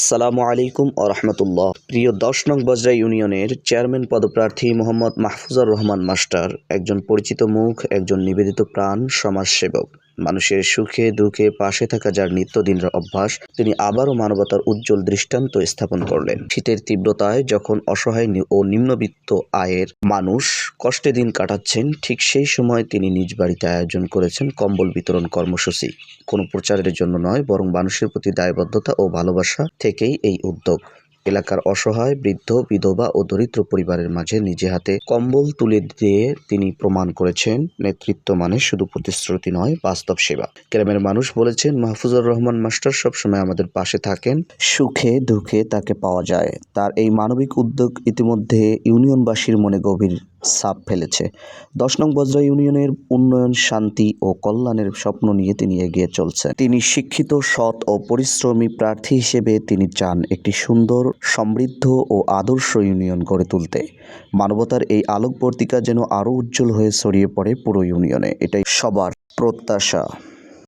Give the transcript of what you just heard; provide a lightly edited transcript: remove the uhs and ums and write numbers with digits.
আসসালামু আলাইকুম ও রহমতুল্লাহ। প্রিয় ১০ নং বজরা ইউনিয়নের চেয়ারম্যান পদপ্রার্থী মোহাম্মদ মাহফুজুর রহমান মাস্টার একজন পরিচিত মুখ, একজন নিবেদিত প্রাণ সমাজসেবক। মানুষের সুখে দুঃখে পাশে থাকা যার নিত্যদিনের অভ্যাস, তিনি আবারও মানবতার উজ্জ্বল দৃষ্টান্ত স্থাপন করলেন। শীতের তীব্রতায় যখন অসহায় ও নিম্নবিত্ত আয়ের মানুষ কষ্টে দিন কাটাচ্ছেন, ঠিক সেই সময় তিনি নিজ বাড়িতে আয়োজন করেছেন কম্বল বিতরণ কর্মসূচি। কোনো প্রচারের জন্য নয়, বরং মানুষের প্রতি দায়বদ্ধতা ও ভালোবাসা থেকেই এই উদ্যোগ। এলাকার অসহায়, বৃদ্ধ, বিধবা ও দরিদ্র পরিবারের মাঝে নিজে হাতে কম্বল তুলে দিয়ে তিনি প্রমাণ করেছেন, নেতৃত্ব মানে শুধু প্রতিশ্রুতি নয়, বাস্তব সেবা। গ্রামের মানুষ বলেছেন, মাহফুজুর রহমান মাস্টার সবসময় আমাদের পাশে থাকেন, সুখে দুঃখে তাকে পাওয়া যায়। তার এই মানবিক উদ্যোগ ইতিমধ্যে ইউনিয়নবাসীর মনে গভীর ছাপ ফেলেছে। ১০ নং বজরা ইউনিয়নের উন্নয়ন, শান্তি ও কল্যাণের স্বপ্ন নিয়ে তিনি এগিয়ে চলছেন। তিনি শিক্ষিত, সৎ ও পরিশ্রমী প্রার্থী হিসেবে তিনি চান একটি সুন্দর, সমৃদ্ধ ও আদর্শ ইউনিয়ন গড়ে তুলতে। মানবতার এই আলোকবর্তিকা যেন আরও উজ্জ্বল হয়ে ছড়িয়ে পড়ে পুরো ইউনিয়নে, এটাই সবার প্রত্যাশা।